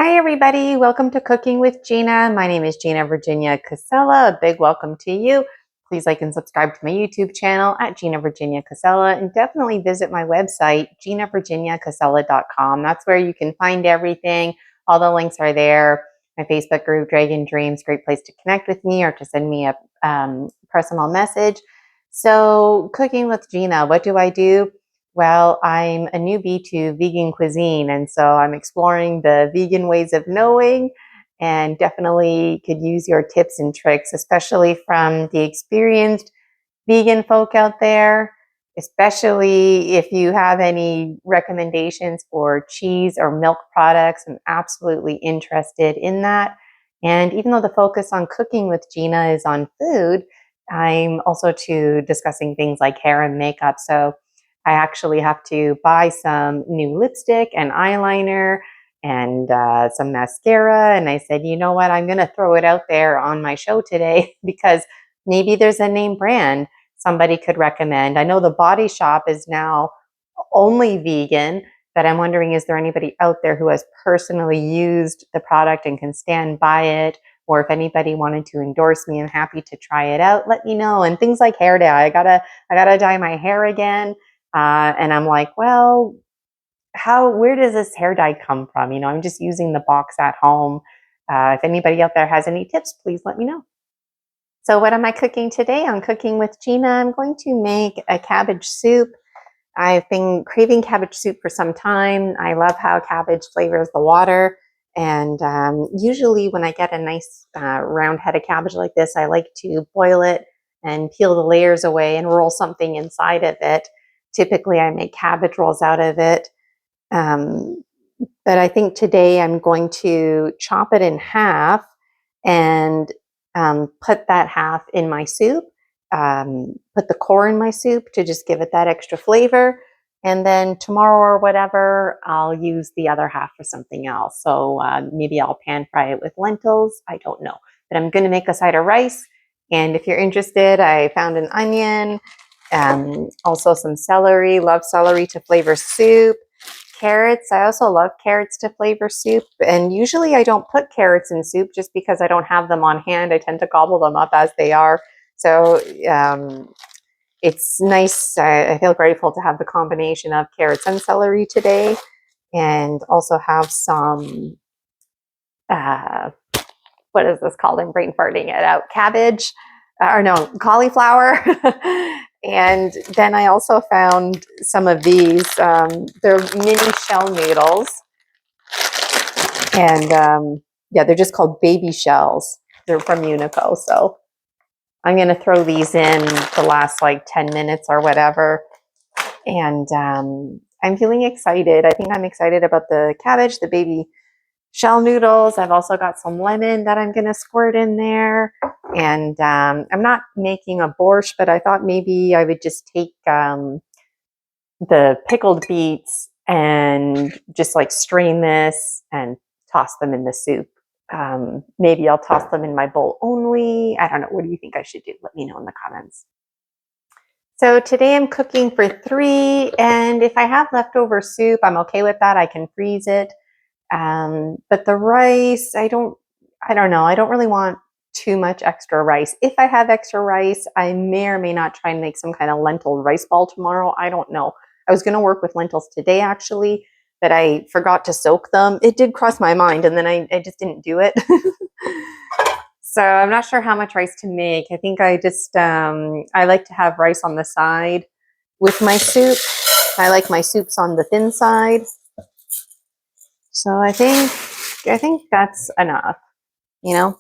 Hi everybody, welcome to Cooking with Gina. My name is Gina Virginia Casella. A big welcome to you. Please like and subscribe to my YouTube channel at Gina Virginia Casella, and definitely visit my website, ginavirginiacasella.com. That's where you can find everything. All the links are there. My Facebook group, Dragon Dreams, great place to connect with me or to send me a personal message. So Cooking with Gina, what do I do? Well, I'm a newbie to vegan cuisine, and so I'm exploring the vegan ways of knowing, and definitely could use your tips and tricks, especially from the experienced vegan folk out there, especially if you have any recommendations for cheese or milk products. I'm absolutely interested in that. And even though the focus on Cooking with Gina is on food, I'm also to discussing things like hair and makeup. So I actually have to buy some new lipstick and eyeliner and some mascara. And I said, you know what? I'm going to throw it out there on my show today because maybe there's a name brand somebody could recommend. I know the Body Shop is now only vegan, but I'm wondering, is there anybody out there who has personally used the product and can stand by it? Or if anybody wanted to endorse me, I'm happy to try it out. Let me know. And things like hair dye. I gotta dye my hair again. And I'm like, well, where does this hair dye come from? You know, I'm just using the box at home. If anybody out there has any tips, please let me know. So what am I cooking today on Cooking with Gina? I'm going to make a cabbage soup. I've been craving cabbage soup for some time. I love how cabbage flavors the water. And usually when I get a nice round head of cabbage like this, I like to boil it and peel the layers away and roll something inside of it. Typically, I make cabbage rolls out of it. But I think today I'm going to chop it in half and put that half in my soup, put the core in my soup to just give it that extra flavor. And then tomorrow or whatever, I'll use the other half for something else. So maybe I'll pan fry it with lentils. I don't know. But I'm going to make a side of rice. And if you're interested, I found an onion, also some celery. Love celery to flavor soup. Carrots. I also love carrots to flavor soup. And usually I don't put carrots in soup just because I don't have them on hand. I tend to gobble them up as they are. So it's nice. I feel grateful to have the combination of carrots and celery today, and also have some, what is this called? I'm brain farting it out. Cabbage, or no, cauliflower. And then I also found some of these. They're mini shell noodles. And yeah, they're just called baby shells. They're from Unico. So I'm going to throw these in the last like 10 minutes or whatever. And I'm feeling excited. I think I'm excited about the cabbage, the baby shell noodles. I've also got some lemon that I'm going to squirt in there. And I'm not making a borscht, but I thought maybe I would just take the pickled beets and just like strain this and toss them in the soup. Maybe I'll toss them in my bowl only. I don't know. What do you think I should do? Let me know in the comments. So today I'm cooking for 3, and if I have leftover soup, I'm okay with that. I can freeze it. But the rice, I don't know. I don't really want too much extra rice. If I have extra rice, I may or may not try and make some kind of lentil rice ball tomorrow. I don't know. I was going to work with lentils today, actually, but I forgot to soak them. It did cross my mind, and then I just didn't do it. So I'm not sure how much rice to make. I think I just, I like to have rice on the side with my soup. I like my soups on the thin side. So I think that's enough, you know.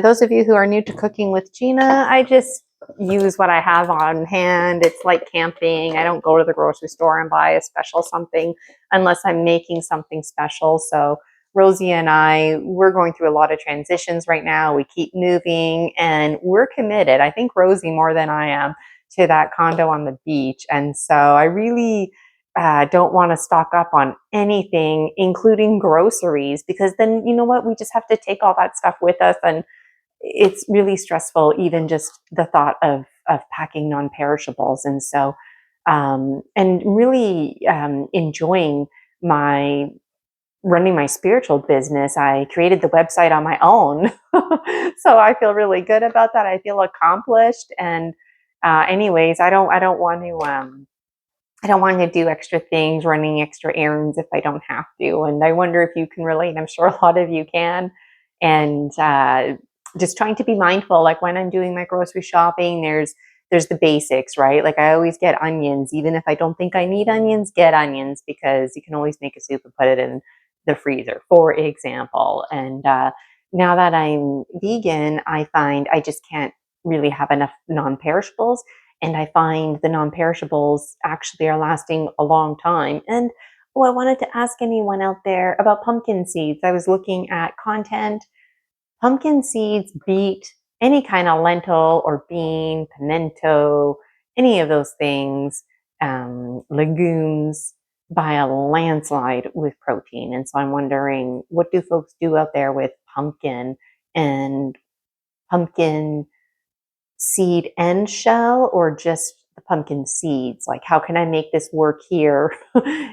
Those of you who are new to Cooking with Gina, I just use what I have on hand. It's like camping. I don't go to the grocery store and buy a special something unless I'm making something special. So Rosie and we're going through a lot of transitions right now. We keep moving and we're committed. I think Rosie more than I am to that condo on the beach. And so I really don't want to stock up on anything, including groceries, because then, you know what, we just have to take all that stuff with us. And it's really stressful, even just the thought of packing non-perishables. And so, and really enjoying my running my spiritual business. I created the website on my own. So I feel really good about that. I feel accomplished. And anyways, I don't want to do extra things, running extra errands if I don't have to. And I wonder if you can relate. I'm sure a lot of you can. And just trying to be mindful, like when I'm doing my grocery shopping, there's the basics, right? Like I always get onions, even if I don't think I need onions, get onions, because you can always make a soup and put it in the freezer, for example. And now that I'm vegan, I find I just can't really have enough non-perishables. And I find the non-perishables actually are lasting a long time. And I wanted to ask anyone out there about pumpkin seeds. I was looking at content. Pumpkin seeds beat any kind of lentil or bean, pimento, any of those things, legumes, by a landslide with protein. And so I'm wondering, what do folks do out there with pumpkin and pumpkin seed and shell, or just the pumpkin seeds? Like, how can I make this work here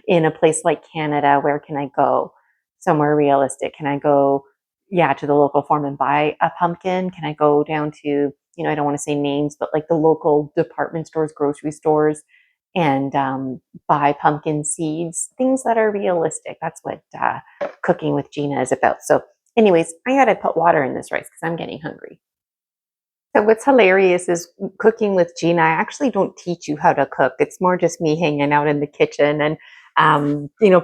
in a place like Canada? Where can I go? Somewhere realistic. Can I go, to the local farm and buy a pumpkin? Can I go down to, I don't want to say names, but like the local department stores, grocery stores, and buy pumpkin seeds? Things that are realistic. That's what cooking with Gina is about. So anyways, I got to put water in this rice because I'm getting hungry. So what's hilarious is cooking with Gina. I actually don't teach you how to cook. It's more just me hanging out in the kitchen. And,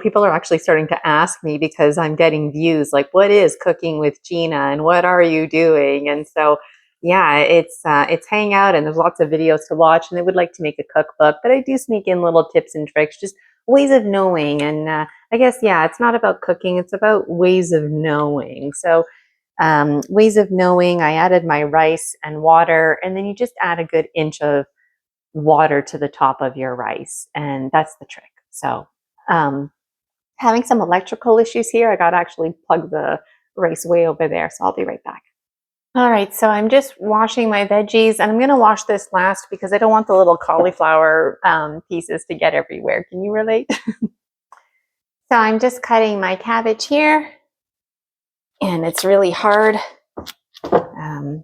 people are actually starting to ask me, because I'm getting views like, what is cooking with Gina and what are you doing? And so, it's hang out, and there's lots of videos to watch, and they would like to make a cookbook, but I do sneak in little tips and tricks, just ways of knowing. And I guess, it's not about cooking. It's about ways of knowing. So ways of knowing, I added my rice and water, and then you just add a good inch of water to the top of your rice, and that's the trick. So having some electrical issues here. I got to actually plug the rice way over there, so I'll be right back. All right, so I'm just washing my veggies, and I'm going to wash this last because I don't want the little cauliflower pieces to get everywhere. Can you relate? So I'm just cutting my cabbage here, and it's really hard. One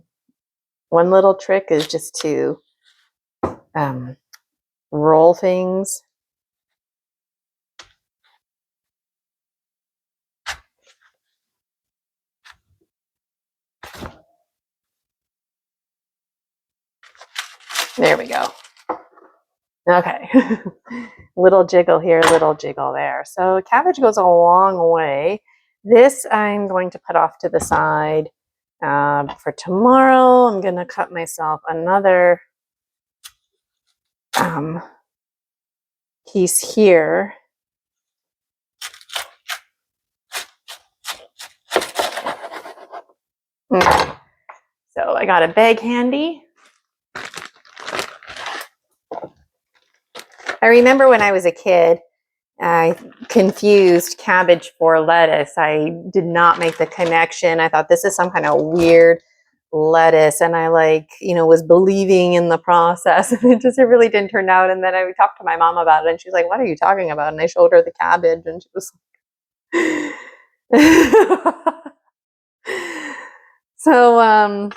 little trick is just to roll things. There we go. Okay. Little jiggle here, little jiggle there. So cabbage goes a long way. This I'm going to put off to the side for tomorrow. I'm going to cut myself another piece here. Okay. So I got a bag handy. I remember when I was a kid, I confused cabbage for lettuce. I did not make the connection. I thought this is some kind of weird lettuce, and I was believing in the process, and it really didn't turn out. And then I talked to my mom about it, and she's like, "What are you talking about?" And I showed her the cabbage, and she was like, so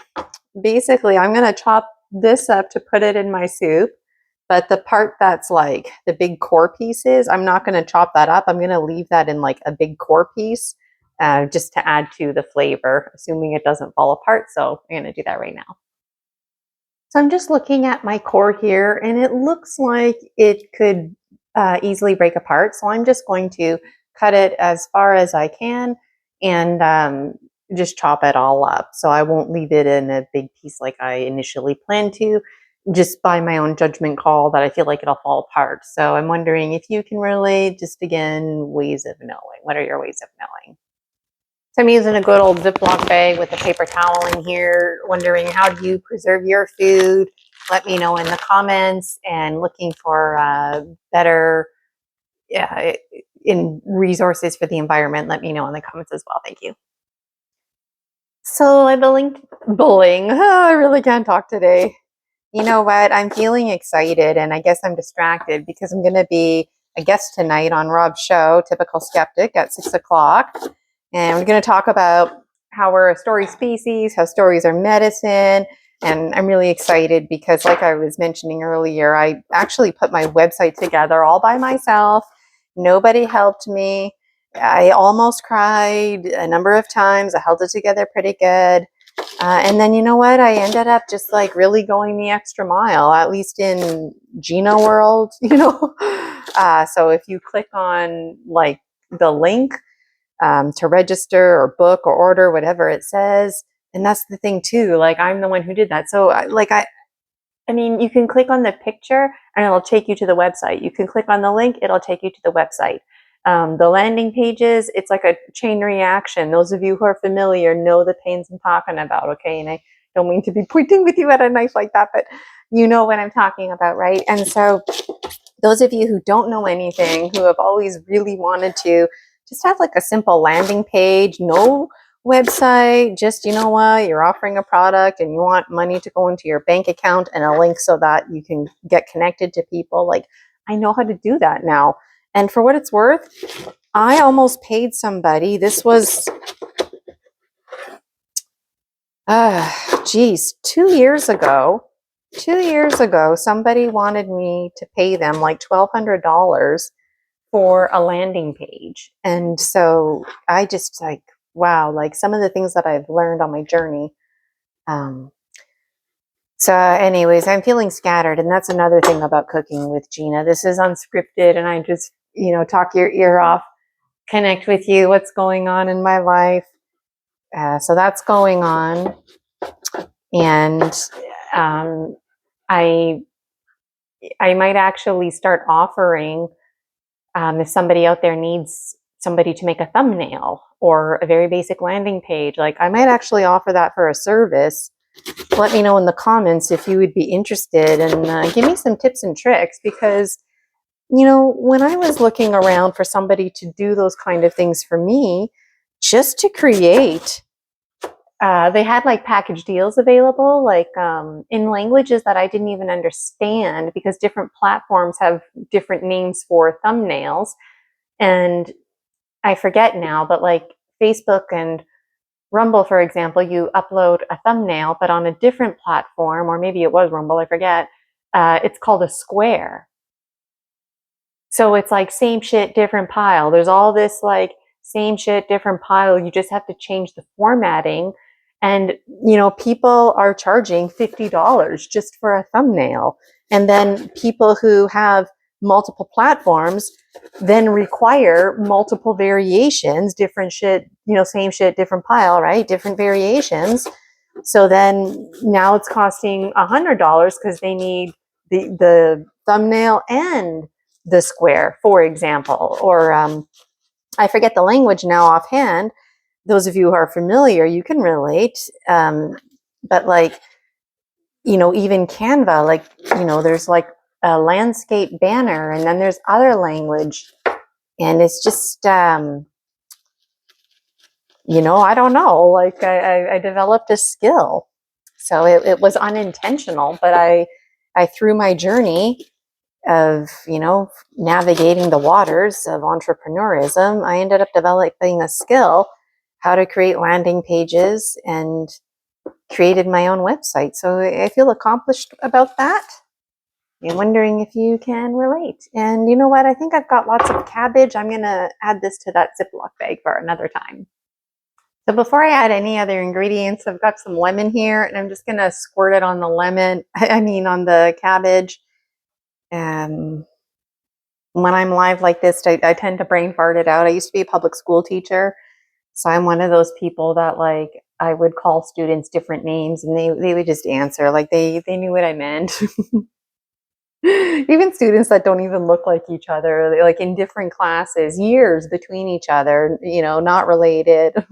basically I'm going to chop this up to put it in my soup. But the part that's like the big core pieces, I'm not going to chop that up. I'm going to leave that in like a big core piece just to add to the flavor, assuming it doesn't fall apart. So I'm going to do that right now. So I'm just looking at my core here, and it looks like it could easily break apart. So I'm just going to cut it as far as I can and just chop it all up. So I won't leave it in a big piece like I initially planned to, just by my own judgment call that I feel like it'll fall apart. So I'm wondering if you can relate, just again, ways of knowing. What are your ways of knowing? So I'm using a good old Ziploc bag with a paper towel in here, wondering how do you preserve your food? Let me know in the comments, and looking for better in resources for the environment. Let me know in the comments as well. Thank you. So I've been bowling. Oh, I really can't talk today. You know what? I'm feeling excited, and I guess I'm distracted because I'm going to be a guest tonight on Rob's show, Typical Skeptic, at 6 o'clock. And we're going to talk about how we're a story species, how stories are medicine. And I'm really excited because, like I was mentioning earlier, I actually put my website together all by myself. Nobody helped me. I almost cried a number of times. I held it together pretty good. And then, you know what? I ended up just like really going the extra mile, at least in Gina world, So if you click on like the link to register or book or order, whatever it says, and that's the thing too. Like I'm the one who did that. So I mean, you can click on the picture and it'll take you to the website. You can click on the link, it'll take you to the website. The landing pages, it's like a chain reaction. Those of you who are familiar know the pains I'm talking about, okay? And I don't mean to be pointing with you at a knife like that, but you know what I'm talking about, right? And so those of you who don't know anything, who have always really wanted to just have like a simple landing page, no website, just, you know what, you're offering a product and you want money to go into your bank account and a link so that you can get connected to people. Like, I know how to do that now. And for what it's worth, I almost paid somebody. This was, 2 years ago. 2 years ago, somebody wanted me to pay them like $1,200 for a landing page. And so I just like, wow, like some of the things that I've learned on my journey. So anyways, I'm feeling scattered. And that's another thing about cooking with Gina. This is unscripted and I just, talk your ear off, connect with you, what's going on in my life. So that's going on. And I might actually start offering, if somebody out there needs somebody to make a thumbnail or a very basic landing page, like I might actually offer that for a service. Let me know in the comments if you would be interested and give me some tips and tricks because, when I was looking around for somebody to do those kind of things for me, just to create, they had like package deals available, like in languages that I didn't even understand because different platforms have different names for thumbnails. And I forget now, but like Facebook and Rumble, for example, you upload a thumbnail, but on a different platform, or maybe it was Rumble, I forget, it's called a square. So it's like same shit, different pile. There's all this like same shit, different pile. You just have to change the formatting. And, people are charging $50 just for a thumbnail. And then people who have multiple platforms then require multiple variations, different shit, same shit, different pile, right? Different variations. So then now it's costing $100 because they need the thumbnail and the square, for example. Or I forget the language now offhand. Those of you who are familiar, you can relate. But like, even Canva, like, there's like a landscape banner and then there's other language. And it's just, I don't know, like I developed a skill. So it was unintentional, but I through my journey of, navigating the waters of entrepreneurism, I ended up developing a skill, how to create landing pages, and created my own website. So I feel accomplished about that. I'm wondering if you can relate. And you know what? I think I've got lots of cabbage. I'm going to add this to that Ziploc bag for another time. So before I add any other ingredients, I've got some lemon here and I'm just going to squirt it on the on the cabbage. When I'm live like this, I tend to brain fart it out. I used to be a public school teacher. So I'm one of those people that like, I would call students different names and they would just answer like they knew what I meant. Even students that don't even look like each other, like in different classes, years between each other, not related. And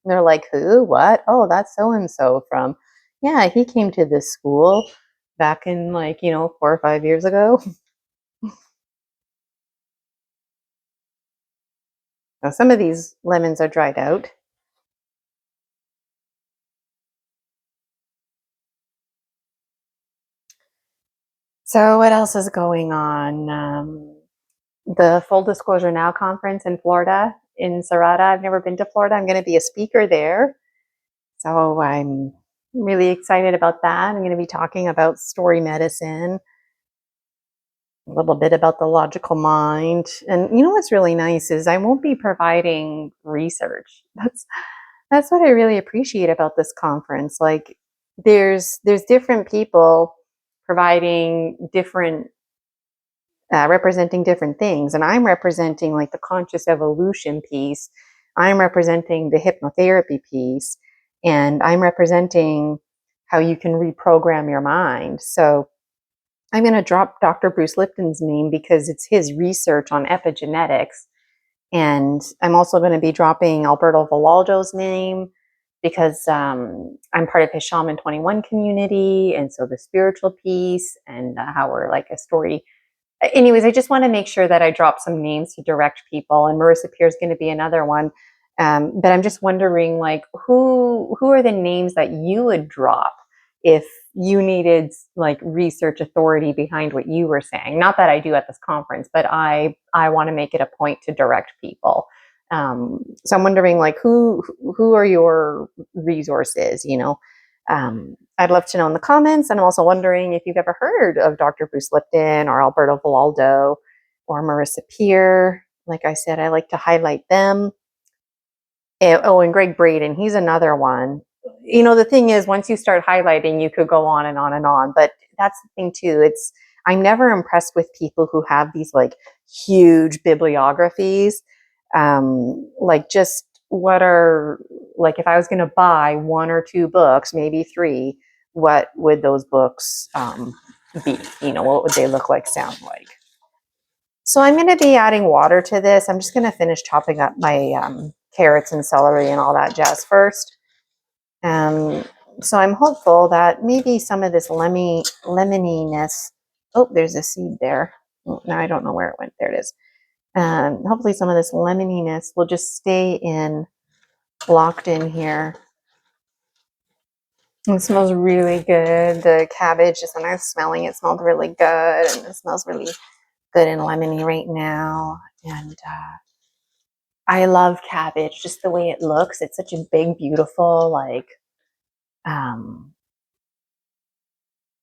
they're like, who, what? Oh, that's so-and-so from, yeah, he came to this school back in like, 4 or 5 years ago. Now, some of these lemons are dried out. So what else is going on? the Full Disclosure Now conference in Florida, in Sarada. I've never been to Florida. I'm going to be a speaker there. So I'm really excited about that. I'm going to be talking about story medicine, a little bit about the logical mind. And you know what's really nice is I won't be providing research. That's what I really appreciate about this conference. Like there's different people providing different representing different things, and I'm representing like the conscious evolution piece. I'm representing the hypnotherapy piece, and I'm representing how you can reprogram your mind. So I'm going to drop Dr. Bruce Lipton's name because it's his research on epigenetics. And I'm also going to be dropping Alberto Villoldo's name because I'm part of his Shaman 21 community. And so the spiritual piece and how we're like a story. Anyways, I just want to make sure that I drop some names to direct people. And Marissa Peer is going to be another one. But I'm just wondering, like, who are the names that you would drop if you needed like research authority behind what you were saying? Not that I do at this conference, but I want to make it a point to direct people. So I'm wondering, like, who are your resources? You know, I'd love to know in the comments. And I'm also wondering if you've ever heard of Dr. Bruce Lipton or Alberto Villoldo or Marissa Peer. Like I said, I like to highlight them. Oh, and Greg Braden, he's another one. You know, the thing is, once you start highlighting, you could go on and on and on. But that's the thing too. I'm never impressed with people who have these like huge bibliographies. Like just what are, like if I was going to buy one or two books, maybe three, what would those books be? You know, what would they look like, sound like? So I'm going to be adding water to this. I'm just going to finish chopping up my carrots and celery and all that jazz first. So I'm hopeful that maybe some of this lemoniness, oh, there's a seed there. Oh, now I don't know where it went. There it is. Hopefully some of this lemoniness will just stay locked in here. It smells really good. The cabbage, just when I was smelling it, smelled really good. And it smells really good and lemony right now. And I love cabbage, just the way it looks. It's such a big, beautiful, like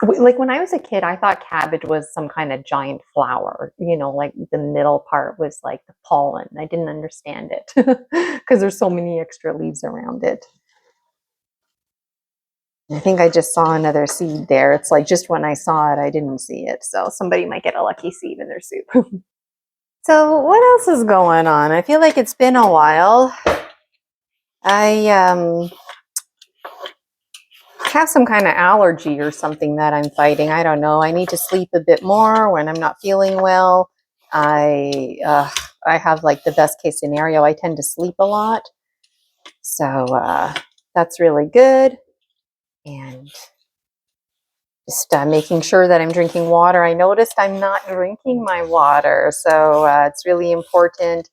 when I was a kid, I thought cabbage was some kind of giant flower, you know, like the middle part was like the pollen. I didn't understand it because there's so many extra leaves around it. I think I just saw another seed there. It's like just when I saw it, I didn't see it. So somebody might get a lucky seed in their soup. So what else is going on? I feel like it's been a while. I have some kind of allergy or something that I'm fighting. I don't know. I need to sleep a bit more when I'm not feeling well. I have like the best case scenario. I tend to sleep a lot. So that's really good. And just making sure that I'm drinking water. I noticed I'm not drinking my water. So it's really important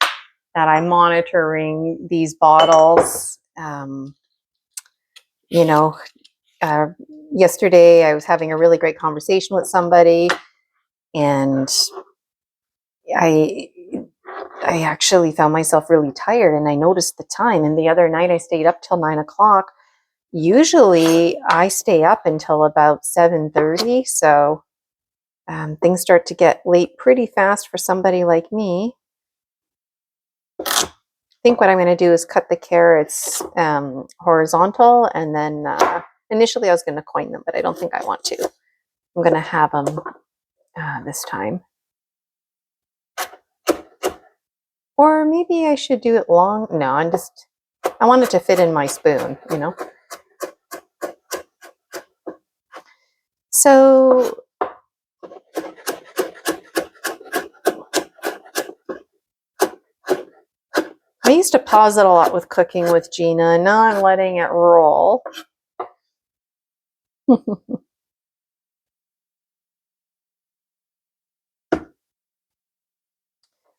that I'm monitoring these bottles. You know, yesterday I was having a really great conversation with somebody, and I actually found myself really tired, and I noticed the time. And the other night I stayed up till 9 o'clock. Usually I stay up until about 7:30. So things start to get late pretty fast for somebody like me. I think what I'm going to do is cut the carrots horizontal, and then initially I was going to coin them, but I don't think I want to. I'm going to have them this time. Or maybe I should do it long. No, I want it to fit in my spoon, you know. So I used to pause it a lot with cooking with Gina, and now I'm letting it roll.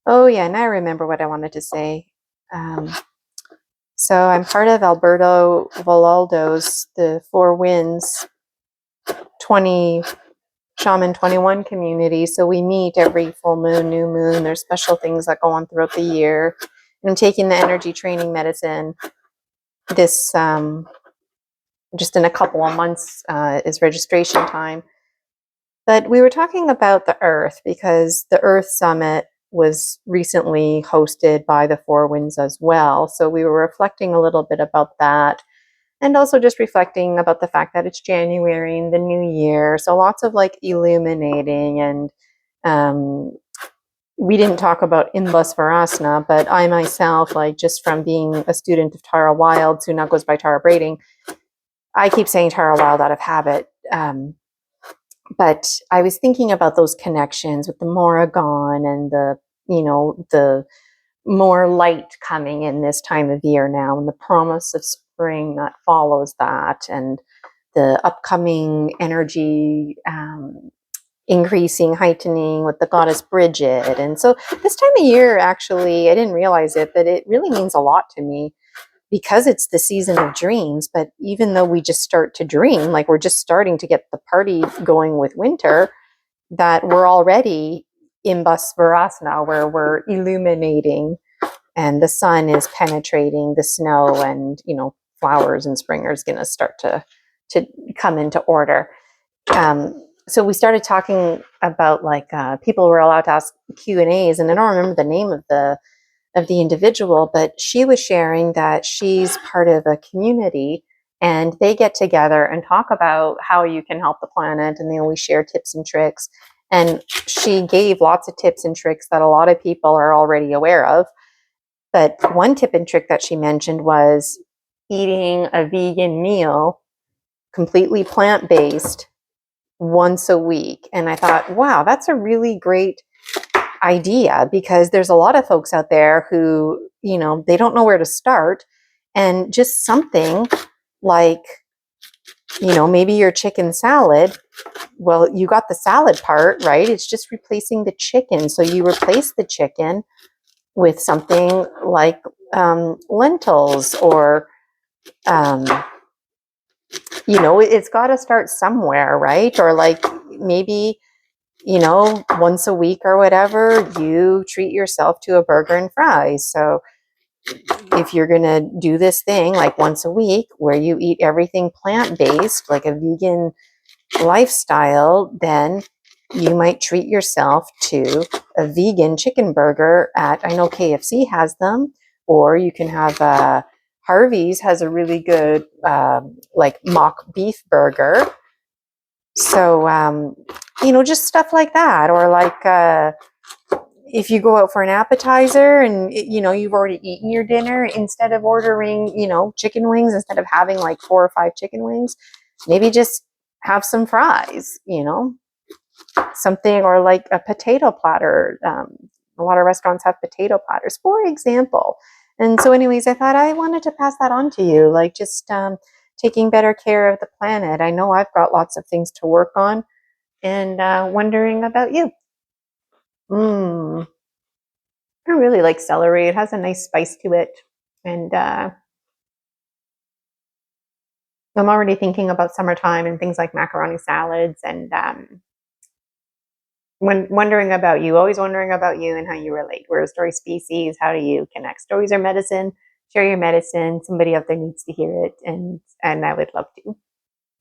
Oh yeah, now I remember what I wanted to say. So I'm part of Alberto Villoldo's The Four Winds 20 Shaman 21 community. So we meet every full moon, new moon. There's special things that go on throughout the year. And I'm taking the energy training medicine. This, just in a couple of months is registration time. But we were talking about the Earth because the Earth Summit was recently hosted by the Four Winds as well. So we were reflecting a little bit about that. And also just reflecting about the fact that it's January and the new year. So lots of like illuminating. And we didn't talk about Imbus Varasana, but I myself, like just from being a student of Tara Wild, soon now goes by Tara Braiding, I keep saying Tara Wild out of habit. But I was thinking about those connections with the Morrigan and the more light coming in this time of year now, and the promise of spring that follows that, and the upcoming energy increasing, heightening with the goddess Bridget. And so this time of year, actually, I didn't realize it, but it really means a lot to me because it's the season of dreams. But even though we just start to dream, like we're just starting to get the party going with winter, that we're already in Varasana, where we're illuminating and the sun is penetrating the snow, and flowers and spring are going to start to come into order. So we started talking about like people were allowed to ask Q&As, and I don't remember the name of the individual, but she was sharing that she's part of a community and they get together and talk about how you can help the planet, and they always share tips and tricks. And she gave lots of tips and tricks that a lot of people are already aware of. But one tip and trick that she mentioned was eating a vegan meal, completely plant-based, once a week. And I thought, wow, that's a really great idea, because there's a lot of folks out there who, they don't know where to start. And just something like, maybe your chicken salad, well, you got the salad part, right? It's just replacing the chicken. So you replace the chicken with something like lentils, or, it's got to start somewhere, right? Or like maybe, once a week or whatever, you treat yourself to a burger and fries. So if you're going to do this thing like once a week where you eat everything plant-based, like a vegan lifestyle, then you might treat yourself to a vegan chicken burger at, I know KFC has them, or you can have Harvey's has a really good like mock beef burger. So, just stuff like that. Or like if you go out for an appetizer and, you've already eaten your dinner, instead of ordering, chicken wings, instead of having like 4 or 5 chicken wings, maybe just have some fries, something, or like a potato platter. A lot of restaurants have potato platters, for example. And so anyways, I thought I wanted to pass that on to you, like just taking better care of the planet. I know I've got lots of things to work on, and wondering about you. I really like celery. It has a nice spice to it. And I'm already thinking about summertime and things like macaroni salads, and wondering about you, always wondering about you and how you relate. We're a story species. How do you connect? Stories are medicine. Share your medicine. Somebody out there needs to hear it, and I would love to.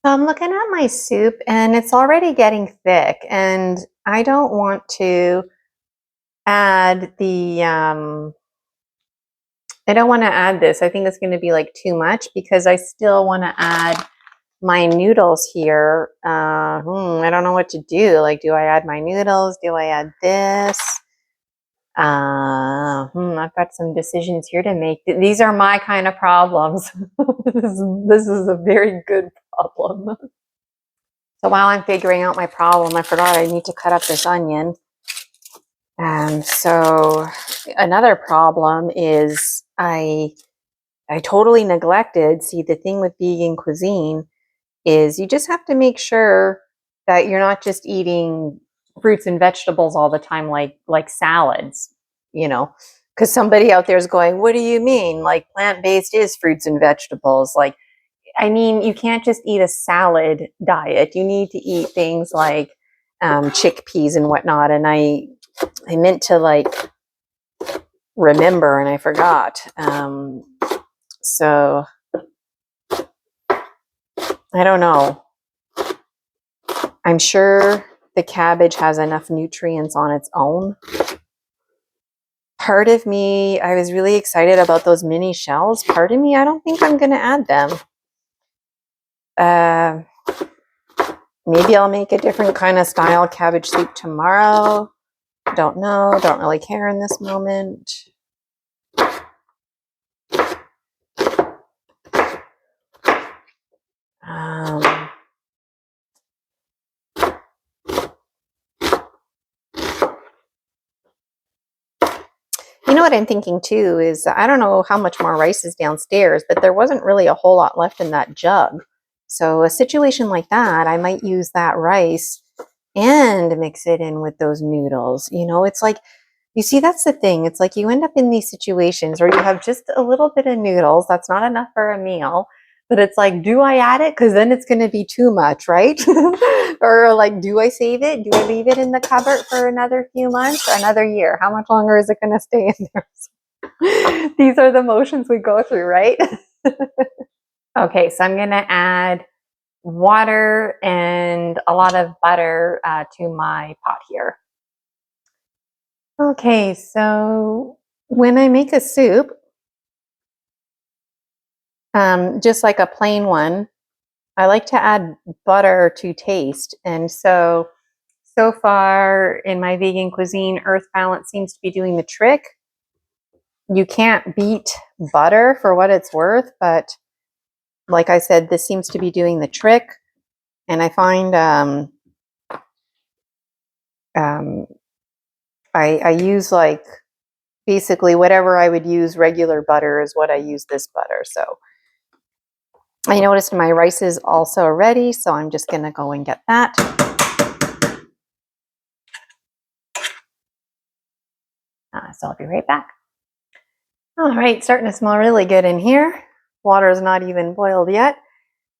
So I'm looking at my soup, and it's already getting thick, and I don't want to add the I don't want to add this. I think it's going to be like too much, because I still want to add my noodles here. I don't know what to do. Like, do I add my noodles? Do I add this? I've got some decisions here to make. These are my kind of problems. This is a very good problem. So while I'm figuring out my problem, I forgot I need to cut up this onion. So another problem is I totally neglected. See, the thing with vegan cuisine is you just have to make sure that you're not just eating fruits and vegetables all the time, like salads, because somebody out there is going, what do you mean? Like, plant-based is fruits and vegetables. Like, I mean, you can't just eat a salad diet. You need to eat things like chickpeas and whatnot. And I meant to like remember and I forgot. So I don't know. I'm sure the cabbage has enough nutrients on its own. Part of me, I was really excited about those mini shells. Part of me, I don't think I'm going to add them. Maybe I'll make a different kind of style cabbage soup tomorrow. Don't know. Don't really care in this moment. You know what I'm thinking too is I don't know how much more rice is downstairs, but there wasn't really a whole lot left in that jug. So a situation like that, I might use that rice and mix it in with those noodles. You know, it's like, you see, that's the thing. It's like you end up in these situations where you have just a little bit of noodles. That's not enough for a meal. But it's like, do I add it? Because then it's going to be too much, right? Or like, do I save it? Do I leave it in the cupboard for another few months or another year? How much longer is it going to stay in there? These are the motions we go through, right? Okay, so I'm going to add water and a lot of butter to my pot here. Okay, so when I make a soup, just like a plain one, I like to add butter to taste. And so far in my vegan cuisine, Earth Balance seems to be doing the trick. You can't beat butter for what it's worth, but like I said, this seems to be doing the trick. And I find I use like basically whatever I would use regular butter is what I use this butter. So I noticed my rice is also ready, so I'm just going to go and get that. So I'll be right back. All right, starting to smell really good in here. Water is not even boiled yet.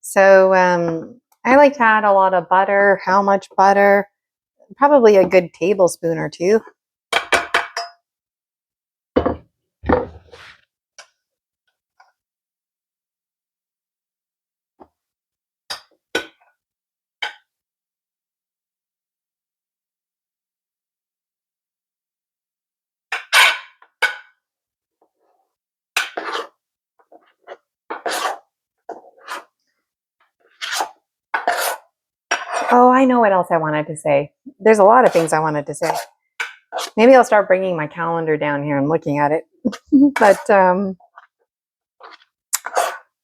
So I like to add a lot of butter. How much butter? Probably a good tablespoon or two. Oh, I know what else I wanted to say. There's a lot of things I wanted to say. Maybe I'll start bringing my calendar down here and looking at it. But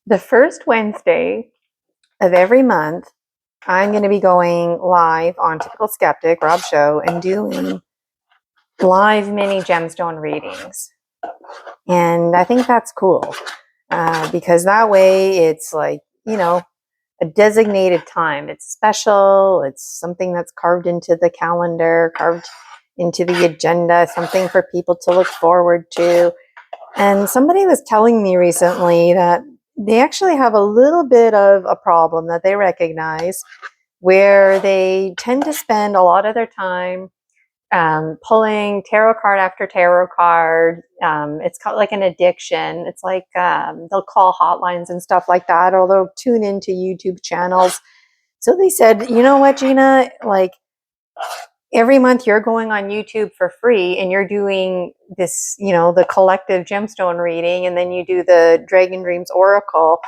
the first Wednesday of every month, I'm going to be going live on Typical Skeptic, Rob Show, and doing live mini gemstone readings. And I think that's cool because that way it's like, you know, a designated time. It's special. It's something that's carved into the calendar, carved into the agenda, something for people to look forward to. And somebody was telling me recently that they actually have a little bit of a problem that they recognize where they tend to spend a lot of their time pulling tarot card after tarot card. It's called like an addiction. It's like they'll call hotlines and stuff like that, or they'll tune into YouTube channels. So they said, you know what, Gina, like every month you're going on YouTube for free and you're doing this, you know, the collective gemstone reading, and then you do the Dragon Dreams Oracle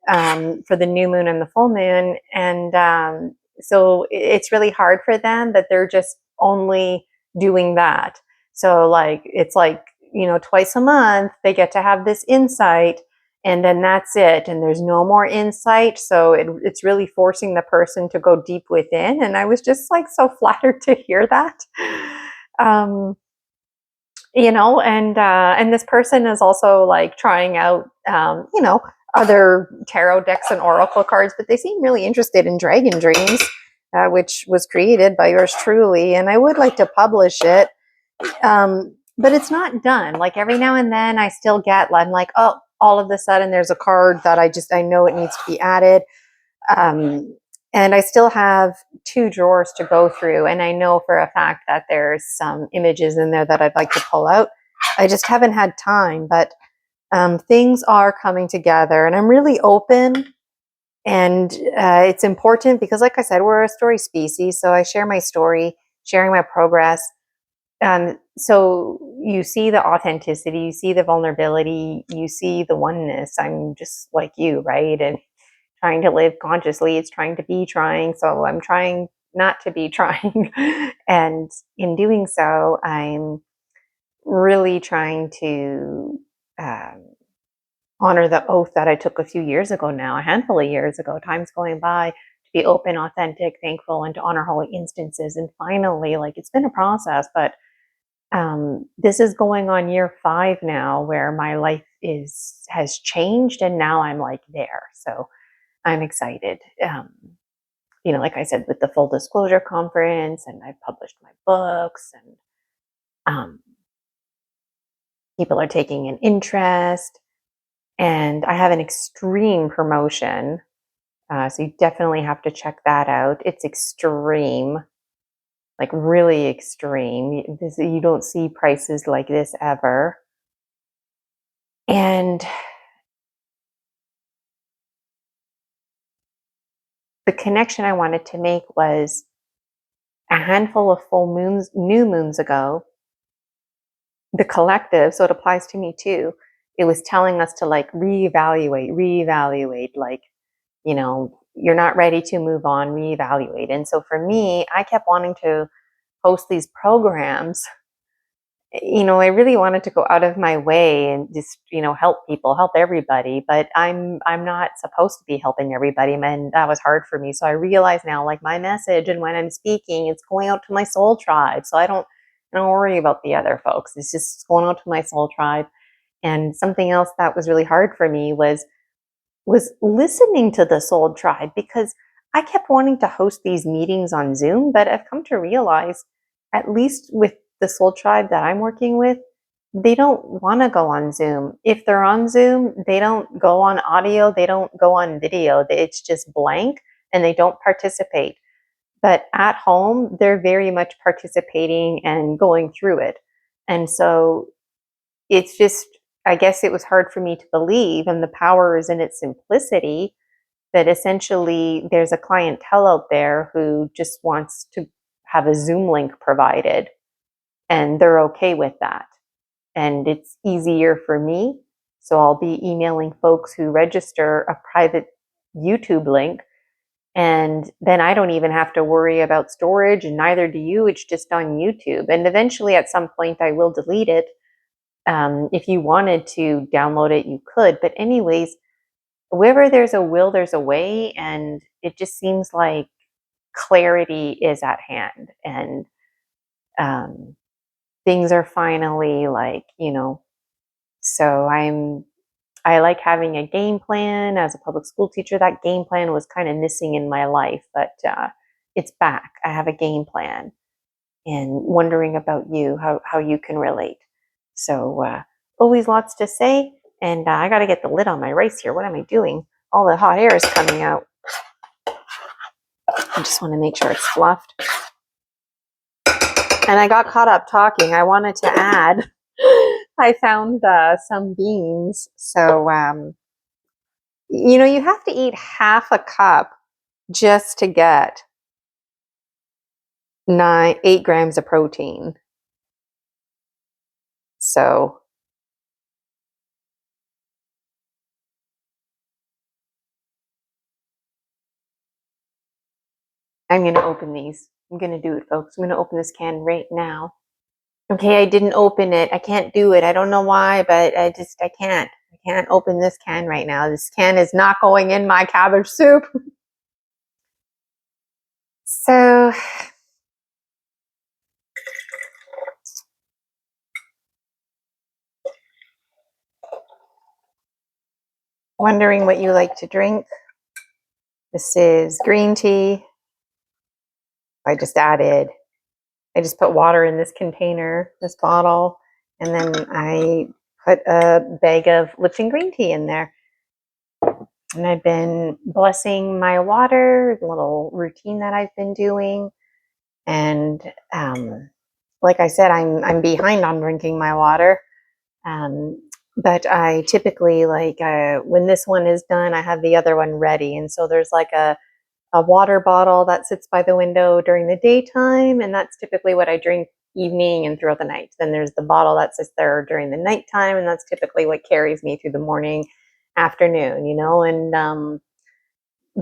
for the new moon and the full moon. And so it's really hard for them that they're just only doing that. So like, it's like, you know, twice a month they get to have this insight, and then that's it. And there's no more insight. So it's really forcing the person to go deep within. And I was just like so flattered to hear that. You know, and this person is also like trying out, you know, other tarot decks and oracle cards, but they seem really interested in Dragon Dreams, which was created by yours truly. And I would like to publish it, but it's not done. Like every now and then I still get, I'm like, oh, all of a sudden there's a card that I know it needs to be added. And I still have 2 drawers to go through. And I know for a fact that there's some images in there that I'd like to pull out. I just haven't had time, but things are coming together and I'm really open. And it's important because, like I said, we're a story species. So I share my story, sharing my progress. So you see the authenticity, you see the vulnerability, you see the oneness. I'm just like you, right? And trying to live consciously, it's trying to be trying. So I'm trying not to be trying. And in doing so, I'm really trying to um, honor the oath that I took a few years ago now, a handful of years ago, time's going by, to be open, authentic, thankful, and to honor holy instances. And finally, like, it's been a process, but this is going on year 5 now where my life has changed and now I'm like there. So I'm excited. Like I said, with the full disclosure conference, and I've published my books, and people are taking an interest, and I have an extreme promotion. So you definitely have to check that out. It's extreme, like really extreme. You don't see prices like this ever. And the connection I wanted to make was a handful of new moons ago, the collective, so it applies to me too. It was telling us to like reevaluate, like, you're not ready to move on, reevaluate. And so for me, I kept wanting to host these programs. I really wanted to go out of my way and just, help people, help everybody, but I'm not supposed to be helping everybody, and that was hard for me. So I realize now, like, my message and when I'm speaking, it's going out to my soul tribe. So I don't worry about the other folks. It's just going out to my soul tribe. And something else that was really hard for me was listening to the soul tribe, because I kept wanting to host these meetings on Zoom, but I've come to realize, at least with the soul tribe that I'm working with, they don't want to go on Zoom. If they're on Zoom, they don't go on audio, they don't go on video. It's just blank and they don't participate. But at home, they're very much participating and going through it. And so it's just, I guess it was hard for me to believe, and the power is in its simplicity, that essentially there's a clientele out there who just wants to have a Zoom link provided, and they're okay with that. And it's easier for me. So I'll be emailing folks who register a private YouTube link, and then I don't even have to worry about storage, and neither do you. It's just on YouTube. And eventually at some point I will delete it. If you wanted to download it, you could. But anyways, wherever there's a will, there's a way. And it just seems like clarity is at hand. And things are finally like, so I like having a game plan. As a public school teacher, that game plan was kind of missing in my life, but it's back. I have a game plan, and wondering about you, how you can relate. So always lots to say, and I got to get the lid on my rice here. What am I doing? All the hot air is coming out. I just want to make sure it's fluffed. And I got caught up talking. I wanted to add, I found some beans. So, you have to eat half a cup just to get 8 grams of protein. So I'm going to open these. I'm going to do it, folks. I'm going to open this can right now. Okay, I didn't open it. I can't do it. I don't know why, but I can't. I can't open this can right now. This can is not going in my cabbage soup. So wondering what you like to drink. This is green tea. I just put water in this container, this bottle, and then I put a bag of Lipton green tea in there. And I've been blessing my water, the little routine that I've been doing. And like I said, I'm behind on drinking my water. Um, but I typically when this one is done, I have the other one ready. And so there's like a water bottle that sits by the window during the daytime, and that's typically what I drink evening and throughout the night. Then there's the bottle that sits there during the nighttime, and that's typically what carries me through the morning, afternoon, and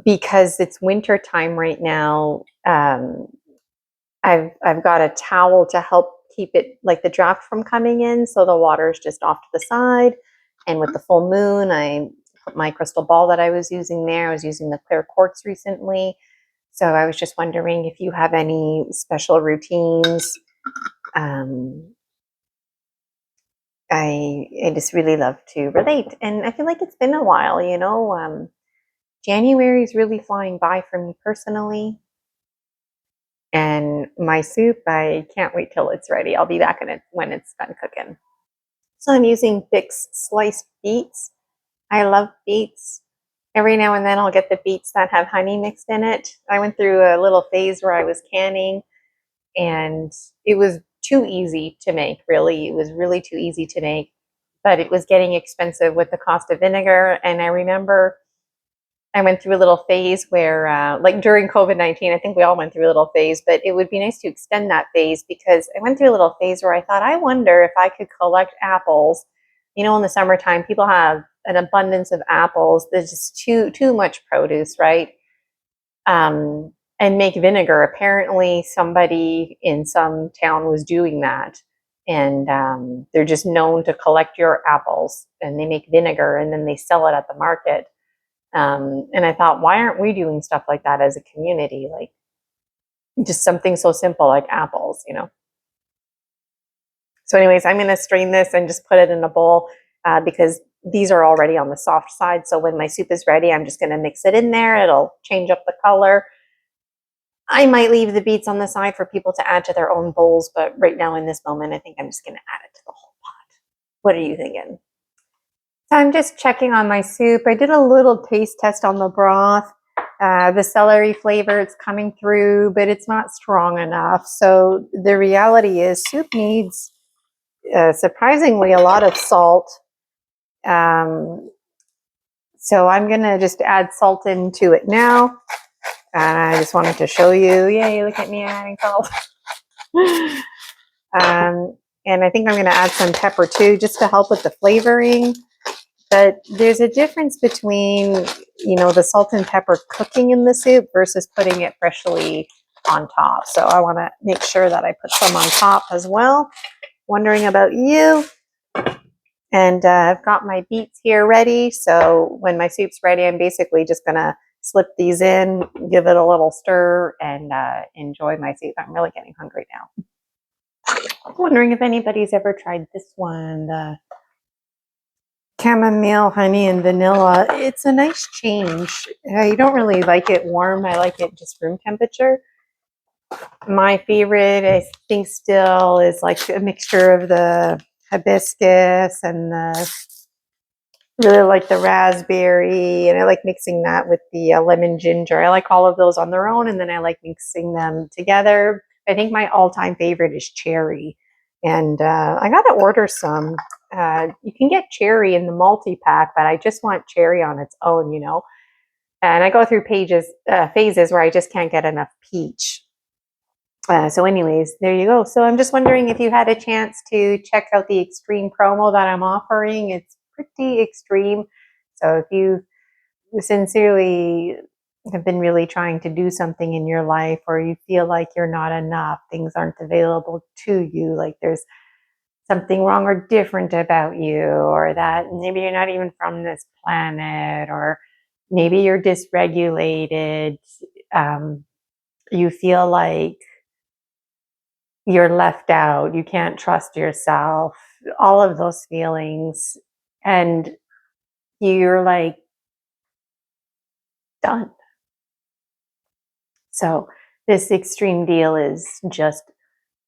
because it's winter time right now, I've got a towel to help keep it like the draft from coming in, so the water is just off to the side. And with the full moon, I put my crystal ball that I was using there. I was using the clear quartz recently, so I was just wondering if you have any special routines. Um, I just really love to relate, and I feel like it's been a while. January is really flying by for me personally. And my soup, I can't wait till it's ready. I'll be back in it when it's done cooking. So I'm using Bix sliced beets. I love beets. Every now and then I'll get the beets that have honey mixed in it. I went through a little phase where I was canning, and it was too easy to make, really. It was really too easy to make, but it was getting expensive with the cost of vinegar. And I remember I went through a little phase where, like during COVID-19, I think we all went through a little phase, but it would be nice to extend that phase, because I went through a little phase where I thought, I wonder if I could collect apples. In the summertime, people have an abundance of apples. There's just too much produce, right? And make vinegar. Apparently, somebody in some town was doing that. And they're just known to collect your apples, and they make vinegar, and then they sell it at the market. And I thought, why aren't we doing stuff like that as a community? Like just something so simple like apples. So anyways, I'm going to strain this and just put it in a bowl, because these are already on the soft side. So when my soup is ready, I'm just going to mix it in there. It'll change up the color. I might leave the beets on the side for people to add to their own bowls, but right now in this moment, I think I'm just going to add it to the whole pot. What are you thinking? So I'm just checking on my soup. I did a little taste test on the broth. The celery flavor, it's coming through, but it's not strong enough. So the reality is soup needs surprisingly a lot of salt. So I'm going to just add salt into it now. I just wanted to show you. Yay, look at me adding salt. And I think I'm going to add some pepper too, just to help with the flavoring. But there's a difference between, the salt and pepper cooking in the soup versus putting it freshly on top. So I want to make sure that I put some on top as well. Wondering about you. And I've got my beets here ready. So when my soup's ready, I'm basically just going to slip these in, give it a little stir, and enjoy my soup. I'm really getting hungry now. I'm wondering if anybody's ever tried this one, the chamomile, honey, and vanilla. It's a nice change. I don't really like it warm. I like it just room temperature. My favorite, I think, still is like a mixture of the hibiscus and really like the raspberry, and I like mixing that with the lemon ginger. I like all of those on their own, and then I like mixing them together. I think my all-time favorite is cherry, and I got to order some. You can get cherry in the multi-pack, but I just want cherry on its own. And I go through phases where I just can't get enough peach. So anyways, there you go. So I'm just wondering if you had a chance to check out the extreme promo that I'm offering. It's pretty extreme. So if you sincerely have been really trying to do something in your life, or you feel like you're not enough, things aren't available to you, like there's something wrong or different about you, or that maybe you're not even from this planet, or maybe you're dysregulated, you feel like you're left out, you can't trust yourself, all of those feelings, and you're like done. So this extreme deal is just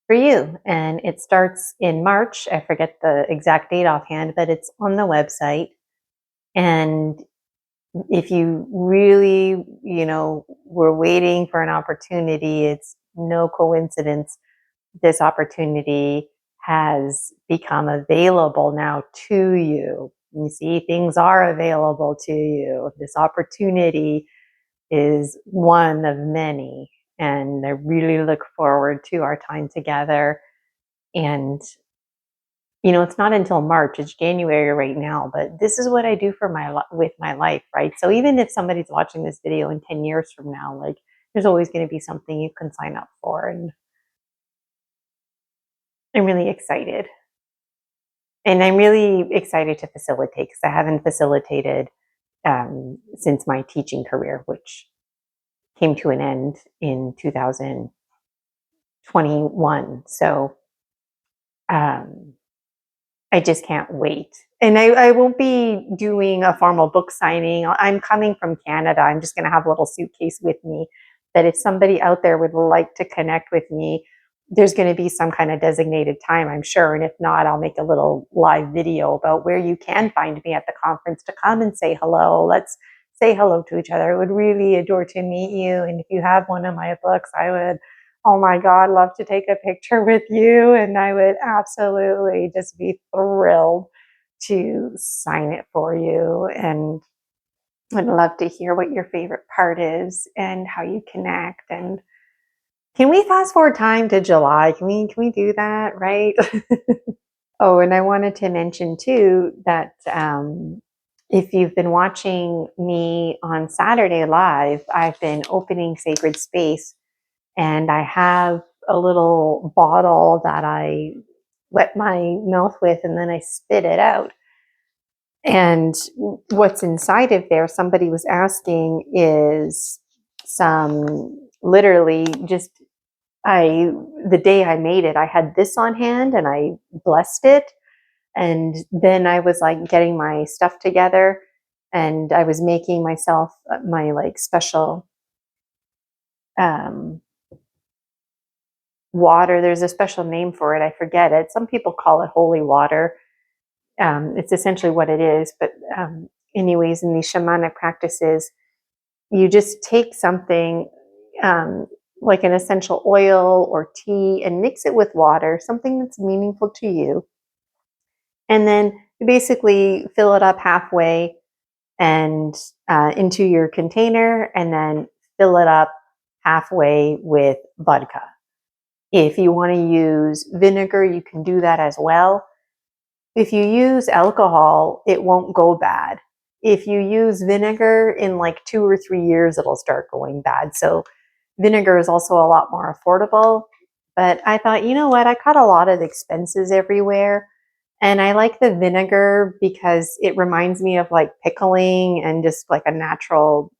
for you, and it starts in March. I forget the exact date offhand, but it's on the website, and If you really, were waiting for an opportunity, it's no coincidence this opportunity has become available now to you. You see, things are available to you. This opportunity is one of many, and I really look forward to our time together. And it's not until March, it's January right now, but this is what I do for with my life, right? So even if somebody's watching this video in 10 years from now, like, there's always going to be something you can sign up for, and I'm really excited. And I'm really excited to facilitate, because I haven't facilitated since my teaching career, which came to an end in 2021. So um, I just can't wait. And I won't be doing a formal book signing. I'm coming from Canada. I'm just going to have a little suitcase with me. That if somebody out there would like to connect with me, there's going to be some kind of designated time, I'm sure. And if not, I'll make a little live video about where you can find me at the conference to come and say hello. Let's say hello to each other. I would really adore to meet you. And if you have one of my books, I would, oh my God, love to take a picture with you. And I would absolutely just be thrilled to sign it for you. And I'd love to hear what your favorite part is and how you connect. And can we fast forward time to July? Can we do that, right? Oh, and I wanted to mention too that if you've been watching me on Saturday Live, I've been opening Sacred Space, and I have a little bottle that I wet my mouth with and then I spit it out. And what's inside of there, somebody was asking, is some, literally just, the day I made it, I had this on hand and I blessed it. And then I was like getting my stuff together, and I was making myself my like special um, water. There's a special name for it. I forget it. Some people call it holy water. It's essentially what it is. But anyways, in these shamanic practices, you just take something like an essential oil or tea and mix it with water, something that's meaningful to you. And then you basically fill it up halfway and into your container, and then fill it up halfway with vodka. If you want to use vinegar, you can do that as well. If you use alcohol, it won't go bad. If you use vinegar, in like 2 or 3 years, it'll start going bad. So vinegar is also a lot more affordable. But I thought, you know what? I cut a lot of expenses everywhere. And I like the vinegar because it reminds me of like pickling and just like a natural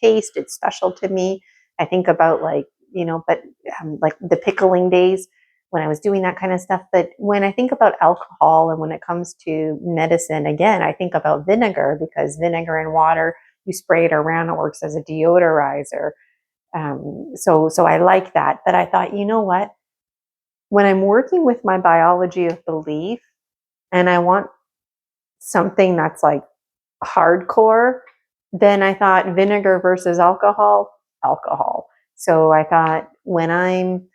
taste. It's special to me. I think about like, but like the pickling days when I was doing that kind of stuff. But when I think about alcohol and when it comes to medicine, again, I think about vinegar, because vinegar and water, you spray it around, it works as a deodorizer. So I like that. But I thought, you know what? When I'm working with my biology of belief and I want something that's like hardcore, then I thought vinegar versus alcohol, alcohol. So I thought, when I'm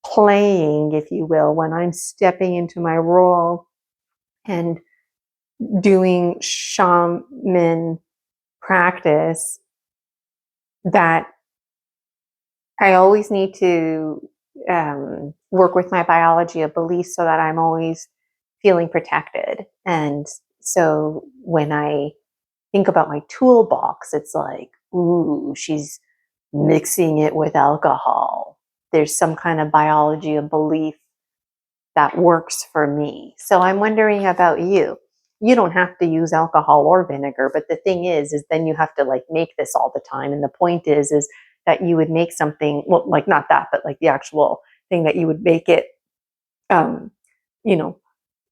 playing, if you will, when I'm stepping into my role and doing shaman practice, that I always need to work with my biology of belief so that I'm always feeling protected. And so when I think about my toolbox, it's like, ooh, she's mixing it with alcohol. There's some kind of biology of belief that works for me. So I'm wondering about you. You don't have to use alcohol or vinegar, but the thing is then you have to like make this all the time. And the point is that you would make something, well, like not that, but like the actual thing, that you would make it, um, you know,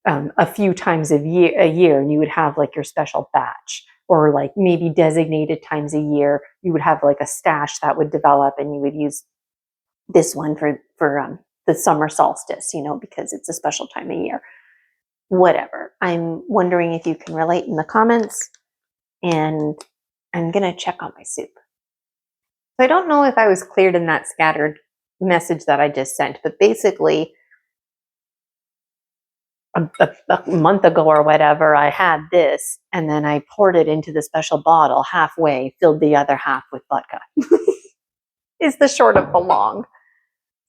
a few times a year, and you would have like your special batch, or like maybe designated times a year, you would have like a stash that would develop, and you would use this one for the summer solstice, because it's a special time of year. Whatever. I'm wondering if you can relate in the comments. and I'm going to check on my soup. So I don't know if I was cleared in that scattered message that I just sent, but basically a month ago or whatever, I had this, and then I poured it into the special bottle halfway, filled the other half with vodka. Is the short of the long.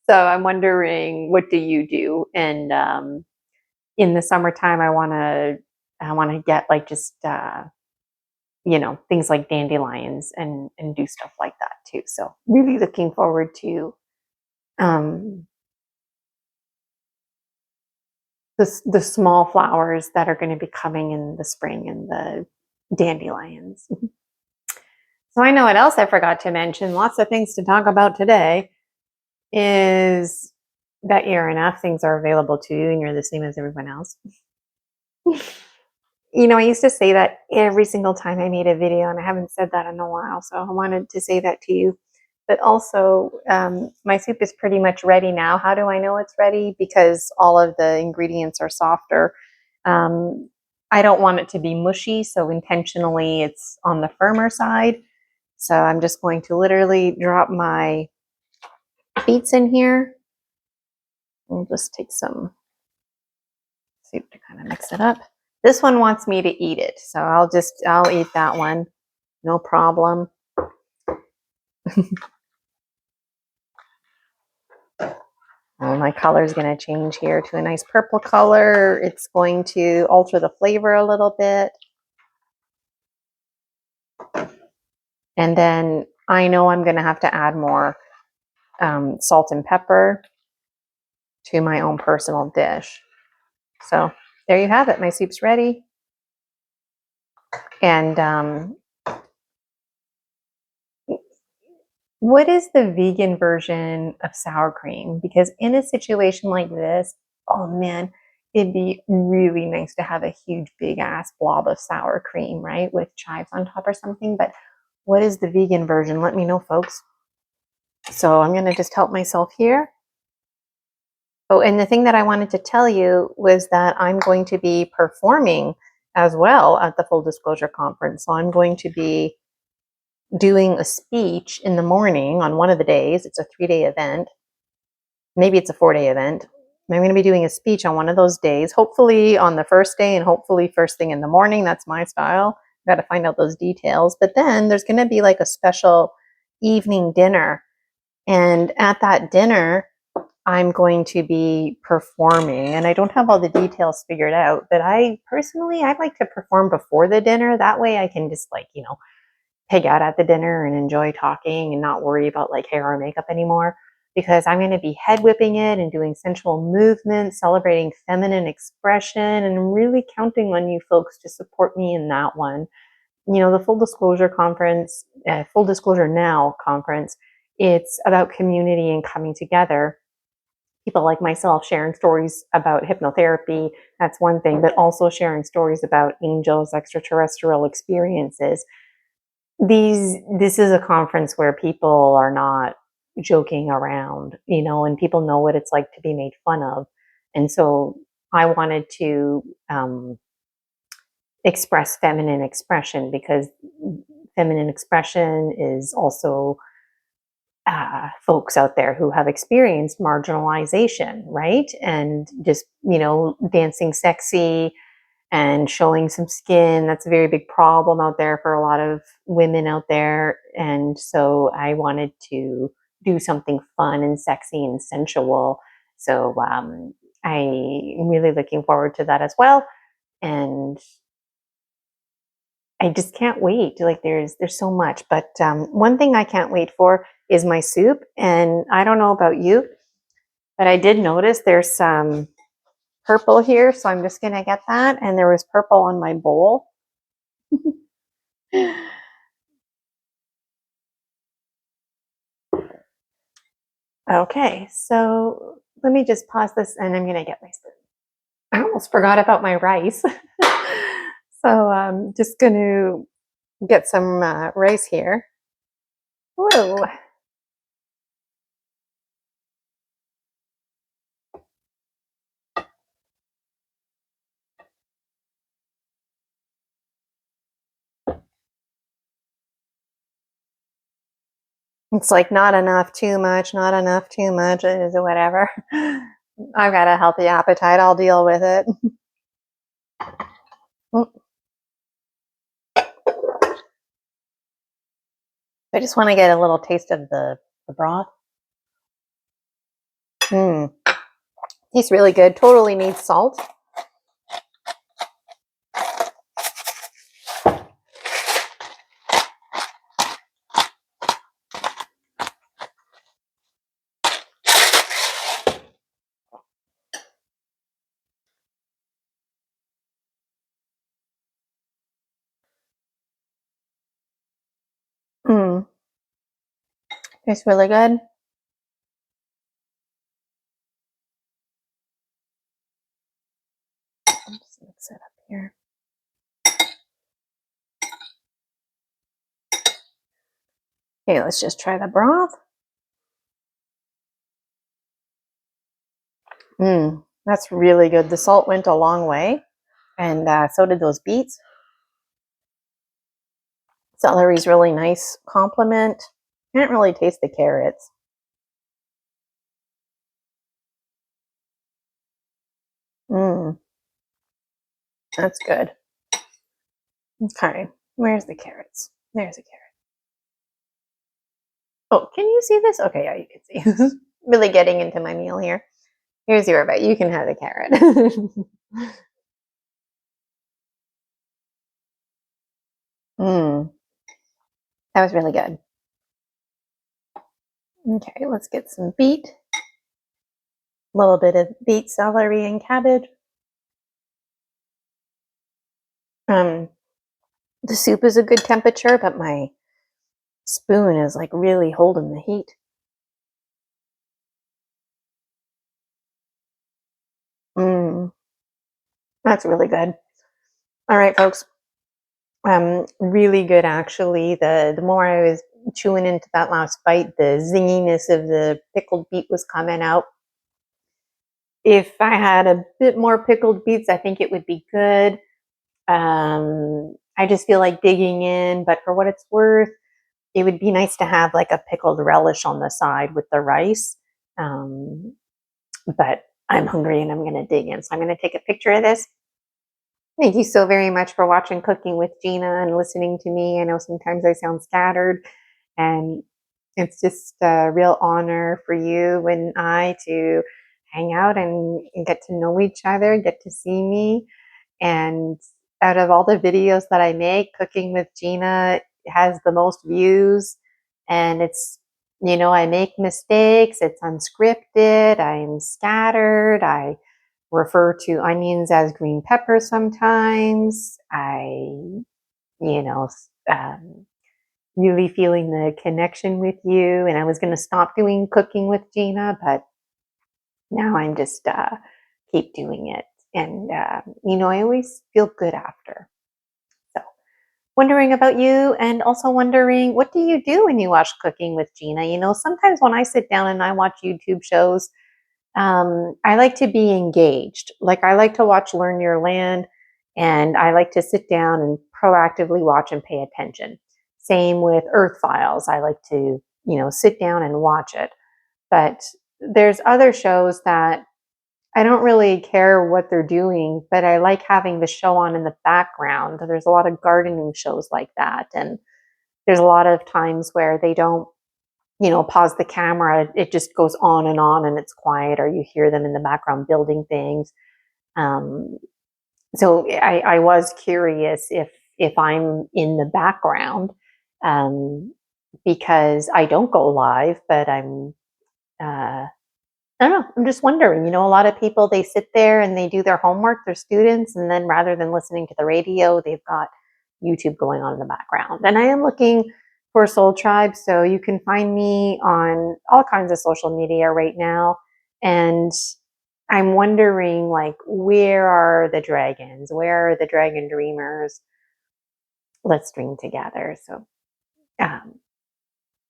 So I'm wondering, what do you do? And in the summertime, I want to get like just things like dandelions and do stuff like that too. So really looking forward to um, the small flowers that are going to be coming in the spring and the dandelions. So I know what else I forgot to mention. Lots of things to talk about today is that you're enough things are available to you and you're the same as everyone else. I used to say that every single time I made a video, and I haven't said that in a while, so I wanted to say that to you. But also, my soup is pretty much ready now. How do I know it's ready? Because all of the ingredients are softer. I don't want it to be mushy, so intentionally it's on the firmer side. So I'm just going to literally drop my beets in here. We'll just take some soup to kind of mix it up. This one wants me to eat it, so I'll eat that one. No problem. Oh, my color is going to change here to a nice purple color. It's going to alter the flavor a little bit. And then I know I'm going to have to add more salt and pepper to my own personal dish. So there you have it. My soup's ready. And what is the vegan version of sour cream? Because in a situation like this, oh man, it'd be really nice to have a huge, big ass blob of sour cream, right? With chives on top or something. But what is the vegan version? Let me know, folks. So I'm going to just help myself here. Oh, and the thing that I wanted to tell you was that I'm going to be performing as well at the Full Disclosure Conference. So I'm going to be doing a speech in the morning on one of the days. It's a 3-day event. Maybe it's a 4-day event. I'm going to be doing a speech on one of those days, hopefully on the first day and hopefully first thing in the morning. That's my style. I've got to find out those details. But then there's going to be like a special evening dinner. And at that dinner, I'm going to be performing, and I don't have all the details figured out, but I'd like to perform before the dinner. That way I can just pig out at the dinner and enjoy talking and not worry about like hair or makeup anymore, because I'm going to be head whipping it and doing sensual movements, celebrating feminine expression, and I'm really counting on you folks to support me in that one. The Full Disclosure Conference, Full Disclosure Now conference, it's about community and coming together. People like myself sharing stories about hypnotherapy, that's one thing, but also sharing stories about angels, extraterrestrial experiences. This is a conference where people are not joking around, and people know what it's like to be made fun of. And so I wanted to express feminine expression, because feminine expression is also folks out there who have experienced marginalization, right? And just, dancing sexy and showing some skin. That's a very big problem out there for a lot of women out there. And so I wanted to do something fun and sexy and sensual. So I'm really looking forward to that as well. And I just can't wait. Like there's so much, but one thing I can't wait for is my soup. And I don't know about you, but I did notice there's some purple here, so I'm just gonna get that. And there was purple on my bowl. Okay, so let me just pause this, and I'm gonna get my spoon. I almost forgot about my rice. So I'm just gonna get some rice here. Whoa. It's like not enough, too much, not enough, too much, whatever. I've got a healthy appetite. I'll deal with it. I just want to get a little taste of the broth. Mmm. Tastes really good. Totally needs salt. Mmm. Tastes really good. Just mix it up here. Okay, let's just try the broth. Mmm. That's really good. The salt went a long way, and so did those beets. Celery's really nice complement. I didn't really taste the carrots. Mmm. That's good. Okay, where's the carrots? There's a carrot. Oh, can you see this? Okay, yeah, you can see. Really getting into my meal here. Here's your bite. You can have the carrot. Mmm. That was really good. Okay, let's get some beet. A little bit of beet, celery, and cabbage. The soup is a good temperature, but my spoon is like really holding the heat. Mmm. That's really good. All right, folks. Really good actually. The more I was chewing into that last bite, the zinginess of the pickled beet was coming out. If I had a bit more pickled beets, I think it would be good. I just feel like digging in, but for what it's worth, it would be nice to have like a pickled relish on the side with the rice. Um, but I'm hungry and I'm going to dig in. So I'm going to take a picture of this. Thank you so very much for watching Cooking with Gina and listening to me. I know sometimes I sound scattered, and it's just a real honor for you and I to hang out and get to know each other, get to see me. And out of all the videos that I make, Cooking with Gina has the most views. And it's, I make mistakes, it's unscripted, I'm scattered, I refer to onions as green peppers sometimes. You know, um, really feeling the connection with you. And I was going to stop doing Cooking with Gina, but now I'm just keep doing it. And, I always feel good after. So, wondering about you, and also wondering, what do you do when you watch Cooking with Gina? Sometimes when I sit down and I watch YouTube shows, I like to be engaged. Like, I like to watch Learn Your Land, and I like to sit down and proactively watch and pay attention. Same with Earth Files. I like to, sit down and watch it. But there's other shows that I don't really care what they're doing, but I like having the show on in the background. There's a lot of gardening shows like that. And there's a lot of times where they don't, pause the camera. It just goes on and it's quiet, or you hear them in the background building things. Um, so I was curious if I'm in the background, um, because I don't go live, but uh, I don't know. I'm just wondering, a lot of people, they sit there and they do their homework, they're students, and then rather than listening to the radio, they've got YouTube going on in the background. And I am looking for Soul Tribe, so you can find me on all kinds of social media right now. And I'm wondering, like, where are the dragons? Where are the dragon dreamers? Let's dream together. So, um,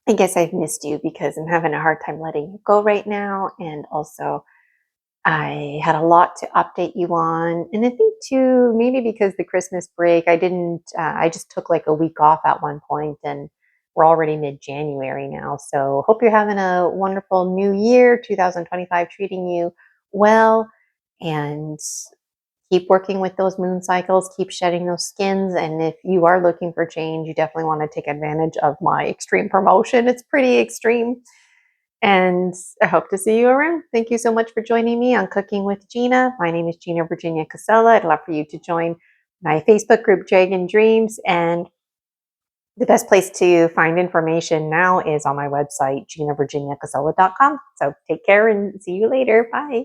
I guess I've missed you because I'm having a hard time letting you go right now. And also, I had a lot to update you on. And I think too, maybe because the Christmas break, I didn't, I just took like a week off at one point and we're already mid-January now. So hope you're having a wonderful new year, 2025 treating you well. And keep working with those moon cycles, keep shedding those skins. And if you are looking for change, you definitely want to take advantage of my extreme promotion. It's pretty extreme. And I hope to see you around. Thank you so much for joining me on Cooking with Gina. My name is Gina Virginia Casella. I'd love for you to join my Facebook group, Dragon Dreams. And the best place to find information now is on my website, ginavirginiacasella.com. So take care and see you later. Bye.